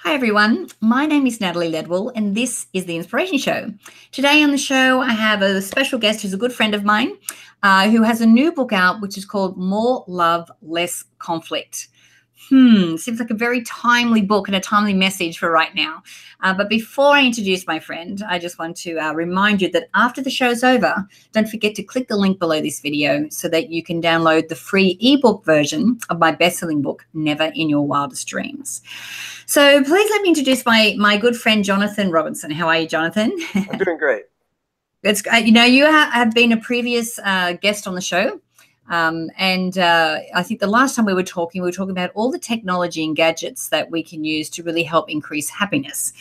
Hi, everyone. My name is Natalie Ledwell, and this is the Inspiration Show. Today on the show, I have a special guest who's a good friend of mine who has a new book out, which is called More Love, Less Conflict. Seems like a very timely book and a timely message for right now. But before I introduce my friend, I just want to remind you that after the show's over, don't forget to click the link below this video so that you can download the free ebook version of my best-selling book, Never in Your Wildest Dreams. So please let me introduce my good friend, Jonathan Robinson. How are you, Jonathan? I'm doing great. It's, you have been a previous guest on the show. I think the last time we were talking about all the technology and gadgets that we can use to really help increase happiness.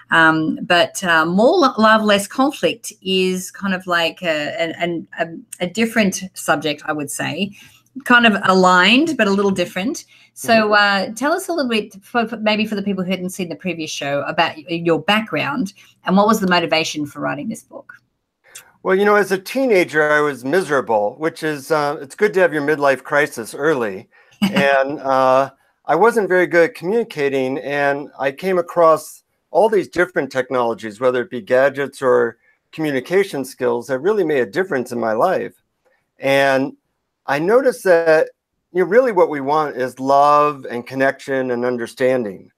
But more love, less conflict is kind of like a different subject, I would say, kind of aligned, but a little different. So tell us a little bit, maybe for the people who hadn't seen the previous show, about your background and what was the motivation for writing this book? Well, as a teenager, I was miserable, which is, it's good to have your midlife crisis early. And I wasn't very good at communicating. And I came across all these different technologies, whether it be gadgets or communication skills, that really made a difference in my life. And I noticed that, really what we want is love and connection and understanding.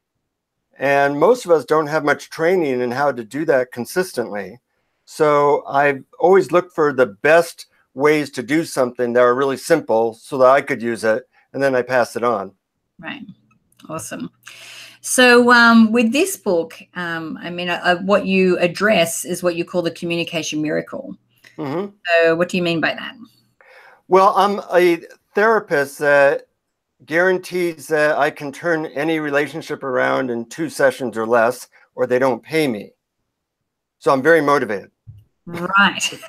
And most of us don't have much training in how to do that consistently. So I've always looked for the best ways to do something that are really simple so that I could use it, and then I pass it on. Right. Awesome. So with this book, what you address is what you call the communication miracle. So what do you mean by that? Well, I'm a therapist that guarantees that I can turn any relationship around in 2 sessions or less, or they don't pay me. So I'm very motivated. Right.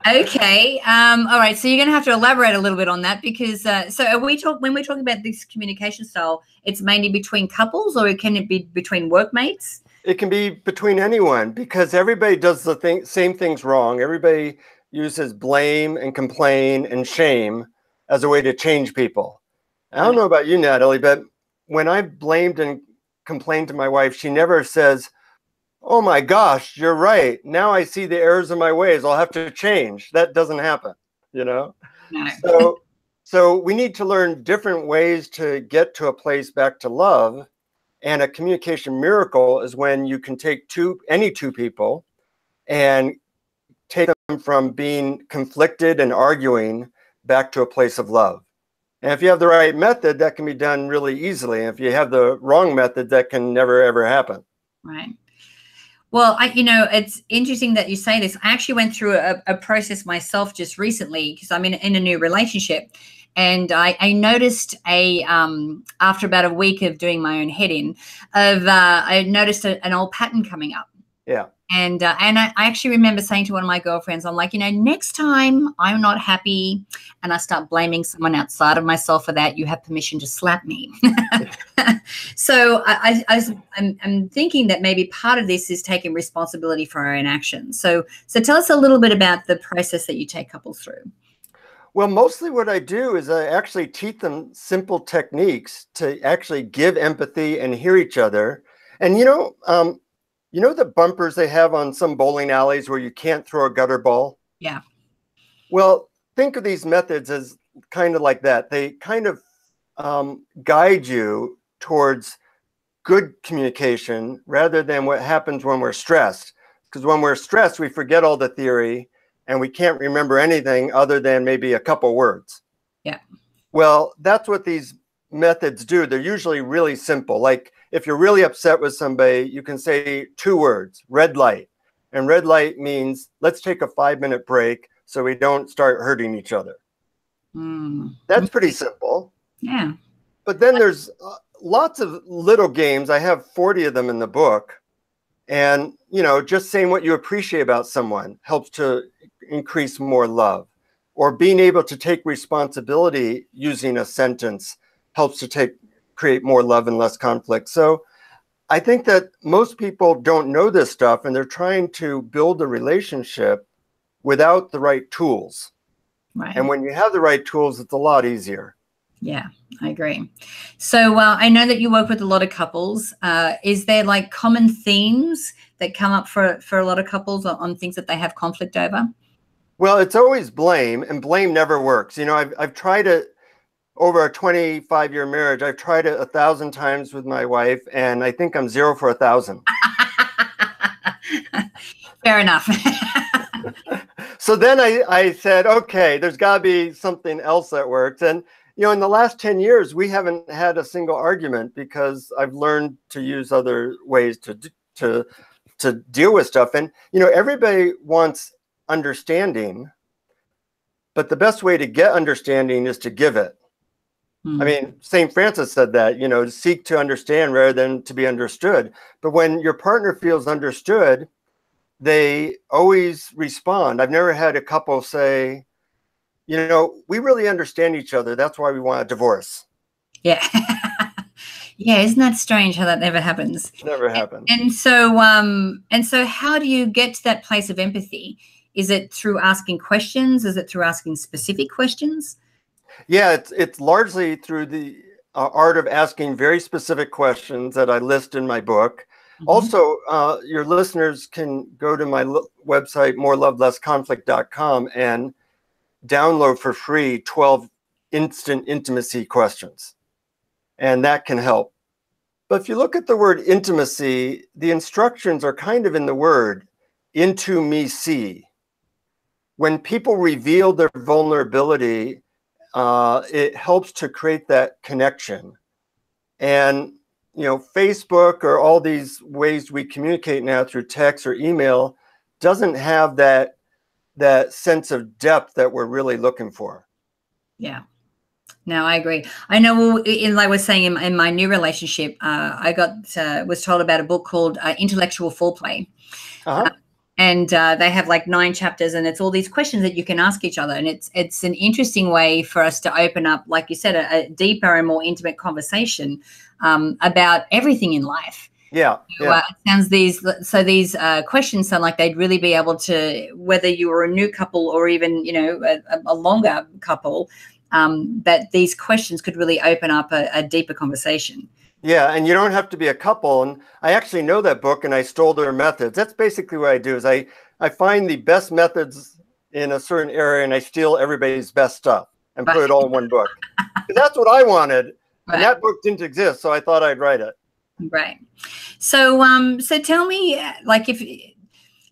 Okay. All right. So you're going to have to elaborate a little bit on that because when we're talking about this communication style, it's mainly between couples, or can it be between workmates? It can be between anyone because everybody does the same things wrong. Everybody uses blame and complain and shame as a way to change people. I don't know about you, Natalie, but when I blamed and complained to my wife, she never says, "Oh my gosh, you're right. Now I see the errors of my ways. I'll have to change." That doesn't happen, No. So we need to learn different ways to get to a place back to love. And a communication miracle is when you can take any two people and take them from being conflicted and arguing back to a place of love. And if you have the right method, that can be done really easily. And if you have the wrong method, that can never, ever happen. Right. Well, it's interesting that you say this. I actually went through a process myself just recently because I'm in a new relationship. And I noticed after about a week of doing my own head-in, I noticed an old pattern coming up. Yeah. And I actually remember saying to one of my girlfriends, I'm like, next time I'm not happy and I start blaming someone outside of myself for that, you have permission to slap me. So I'm thinking that maybe part of this is taking responsibility for our own actions. So tell us a little bit about the process that you take couples through. Well, mostly what I do is I actually teach them simple techniques to actually give empathy and hear each other. And the bumpers they have on some bowling alleys where you can't throw a gutter ball? Yeah. Well, think of these methods as kind of like that. They kind of guide you towards good communication rather than what happens when we're stressed. Because when we're stressed, we forget all the theory and we can't remember anything other than maybe a couple words. Yeah. Well, that's what these methods do. They're usually really simple. Like if you're really upset with somebody, you can say 2 words, red light. And red light means let's take a 5-minute break so we don't start hurting each other. That's pretty simple. Yeah. But then there's lots of little games. I have 40 of them in the book. And, just saying what you appreciate about someone helps to increase more love. Or being able to take responsibility using a sentence helps to create more love and less conflict. So I think that most people don't know this stuff and they're trying to build a relationship without the right tools. Right. And when you have the right tools, it's a lot easier. Yeah, I agree. So I know that you work with a lot of couples. Is there like common themes that come up for a lot of couples on things that they have conflict over? Well, it's always blame, and blame never works. You know, I've tried it over a 25-year marriage. I've tried it 1,000 times with my wife, and I think I'm 0 for 1,000. Fair enough. So then I said, okay, there's got to be something else that works. And, you know, in the last 10 years, we haven't had a single argument because I've learned to use other ways to deal with stuff. And, you know, everybody wants understanding, but the best way to get understanding is to give it. I mean, St. Francis said that, you know, seek to understand rather than to be understood. But when your partner feels understood, they always respond. I've never had a couple say, you know, we really understand each other. That's why we want a divorce. Yeah. Yeah, isn't that strange how that never happens? Never happened. And so how do you get to that place of empathy? Is it through asking questions? Is it through asking specific questions? Yeah, it's largely through the art of asking very specific questions that I list in my book. Mm-hmm. Also, your listeners can go to my website, morelovelessconflict.com, and download for free 12 instant intimacy questions. And that can help. But if you look at the word intimacy, the instructions are kind of in the word, into me see. When people reveal their vulnerability, it helps to create that connection. And, you know, Facebook or all these ways we communicate now through text or email doesn't have that sense of depth that we're really looking for. Yeah. No, I agree. I know, like I was saying, in my new relationship, I was told about a book called Intellectual Foreplay. Uh-huh. And they have like 9 chapters, and it's all these questions that you can ask each other. And it's an interesting way for us to open up, like you said, a deeper and more intimate conversation about everything in life. Yeah. So, these questions sound like they'd really be able to, whether you were a new couple or even, you know, a longer couple, that these questions could really open up a deeper conversation. Yeah, and you don't have to be a couple. And I actually know that book, and I stole their methods. That's basically what I do is I find the best methods in a certain area, and I steal everybody's best stuff and put it all in one book. That's what I wanted. Right. And that book didn't exist, so I thought I'd write it. Right. So so tell me, like, if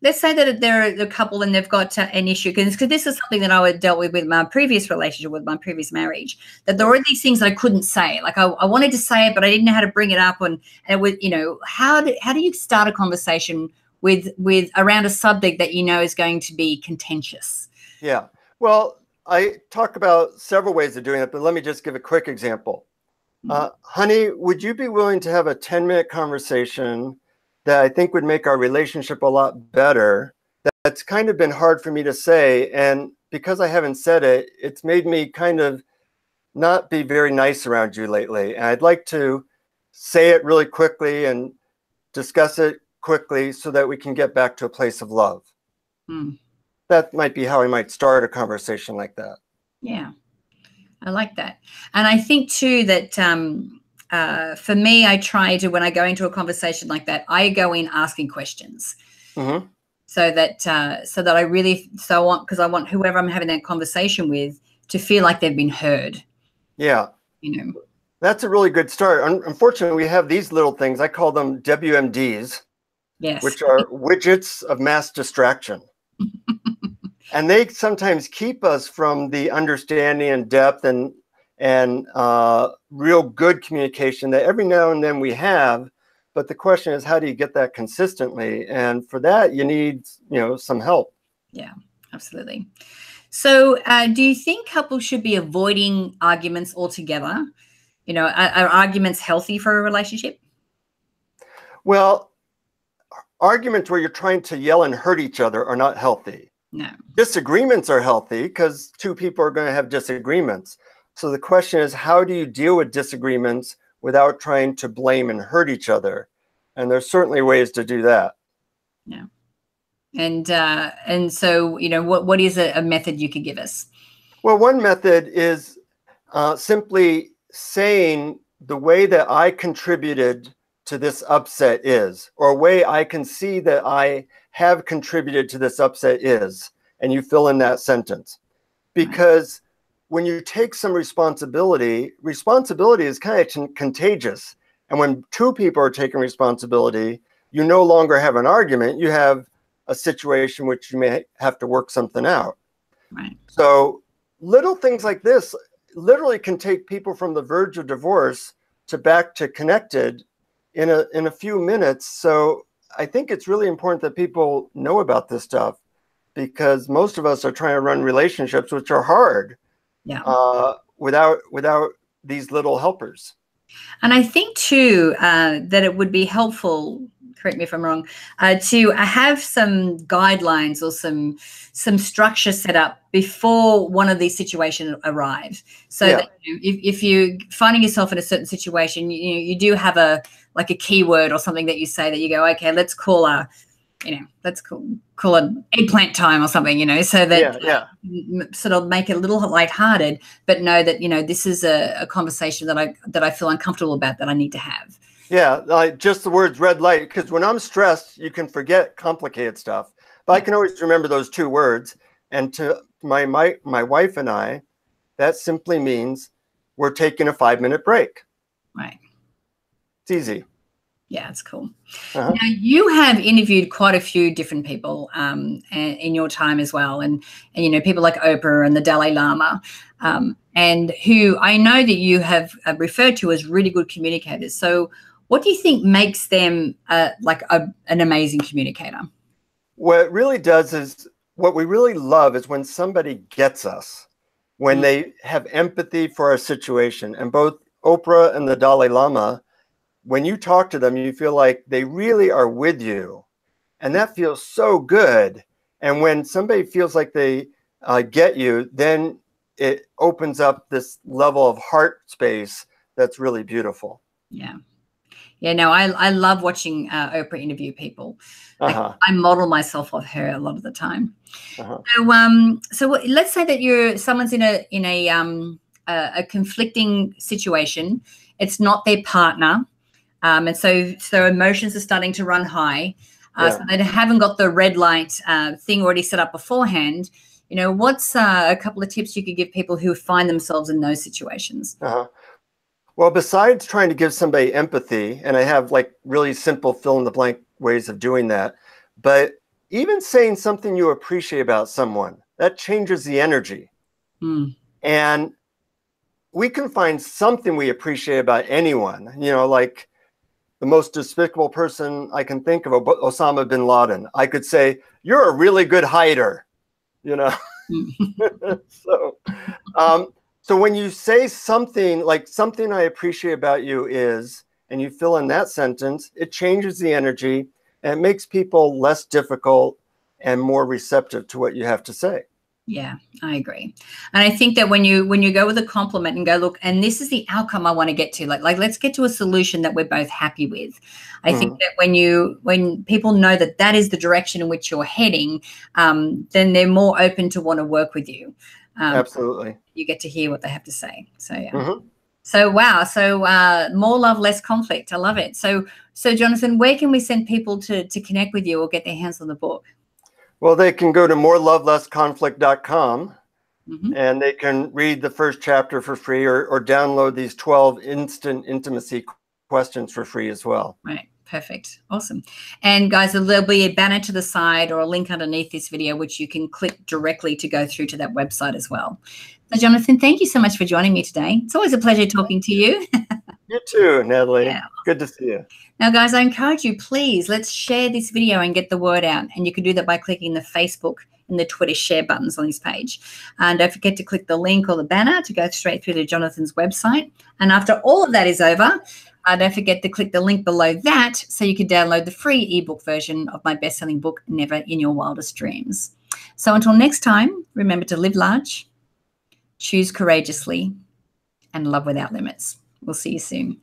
let's say that they're a couple and they've got an issue, because this is something that I dealt with my previous relationship, with my previous marriage, that there were these things that I couldn't say. Like I wanted to say it, but I didn't know how to bring it up. And it was, you know, how do you start a conversation with around a subject that you know is going to be contentious? Yeah. Well, I talk about several ways of doing it, but let me just give a quick example. Honey, would you be willing to have a 10-minute conversation that I think would make our relationship a lot better? That's kind of been hard for me to say. And because I haven't said it, it's made me kind of not be very nice around you lately. And I'd like to say it really quickly and discuss it quickly so that we can get back to a place of love. That might be how I might start a conversation like that. Yeah, I like that. And I think too that for me, I try to, when I go into a conversation like that, I go in asking questions. Mm-hmm. So that I really, because I want whoever I'm having that conversation with to feel like they've been heard. Yeah. You know, that's a really good start. Unfortunately, we have these little things. I call them WMDs, yes, which are widgets of mass distraction. And they sometimes keep us from the understanding and depth and real good communication that every now and then we have. But the question is, how do you get that consistently? And for that, you need, you know, some help. Yeah, absolutely. So do you think couples should be avoiding arguments altogether? You know, are arguments healthy for a relationship? Well, arguments where you're trying to yell and hurt each other are not healthy. No. Disagreements are healthy because two people are going to have disagreements. So the question is, how do you deal with disagreements without trying to blame and hurt each other? And there's certainly ways to do that. Yeah. And so, you know, what is a method you could give us? Well, one method is simply saying the way that I contributed to this upset is, or a way I can see that I have contributed to this upset is, and you fill in that sentence. Because when you take some responsibility, responsibility is kind of contagious. And when two people are taking responsibility, you no longer have an argument, you have a situation which you may have to work something out. Right. So little things like this literally can take people from the verge of divorce to back to connected in a few minutes. So I think it's really important that people know about this stuff, because most of us are trying to run relationships which are hard, without these little helpers. And I think too that it would be helpful, correct me if I'm wrong, to have some guidelines or some structure set up before one of these situations arrives. So that, if you're finding yourself in a certain situation, you do have a keyword or something that you say that you go, okay, let's call it eggplant time or something, so that sort of make it a little lighthearted, but know that, this is a conversation that I feel uncomfortable about, that I need to have. Yeah, like just the words red light, because when I'm stressed, you can forget complicated stuff. But I can always remember those two words. And to my wife and I, that simply means we're taking a 5-minute break. Right. It's easy. Yeah, it's cool. Now, you have interviewed quite a few different people in your time as well. And people like Oprah and the Dalai Lama, and who I know that you have referred to as really good communicators. So what do you think makes them an amazing communicator? What it really does is, what we really love is when somebody gets us, when they have empathy for our situation. And both Oprah and the Dalai Lama, when you talk to them, you feel like they really are with you. And that feels so good. And when somebody feels like they get you, then it opens up this level of heart space that's really beautiful. Yeah. Yeah, no, I love watching Oprah interview people. I model myself off her a lot of the time. So let's say that someone's in a conflicting situation. It's not their partner. And so emotions are starting to run high. So they haven't got the red light thing already set up beforehand. What's a couple of tips you could give people who find themselves in those situations? Well, besides trying to give somebody empathy, and I have really simple fill in the blank ways of doing that, but even saying something you appreciate about someone, that changes the energy. And we can find something we appreciate about anyone, like the most despicable person I can think of, Osama bin Laden. I could say, you're a really good hider, So when you say something like, something I appreciate about you is, and you fill in that sentence, it changes the energy and it makes people less difficult and more receptive to what you have to say. Yeah, I agree. And I think that when you go with a compliment and go, look, and this is the outcome I want to get to, like let's get to a solution that we're both happy with. I think that when people know that is the direction in which you're heading, then they're more open to want to work with you. Absolutely. You get to hear what they have to say. So yeah. So wow. So more love, less conflict. I love it. So Jonathan, where can we send people to connect with you or get their hands on the book? Well, they can go to morelovelessconflict.com and they can read the first chapter for free, or download these 12 instant intimacy questions for free as well. Right. Perfect. Awesome. And guys, there'll be a banner to the side or a link underneath this video, which you can click directly to go through to that website as well. So Jonathan, thank you so much for joining me today. It's always a pleasure talking to you. You too, Natalie. Yeah. Good to see you. Now, guys, I encourage you, please, let's share this video and get the word out. And you can do that by clicking the Facebook and the Twitter share buttons on this page. And don't forget to click the link or the banner to go straight through to Jonathan's website. And after all of that is over, don't forget to click the link below that so you can download the free ebook version of my best-selling book, Never in Your Wildest Dreams. So until next time, remember to live large, choose courageously, and love without limits. We'll see you soon.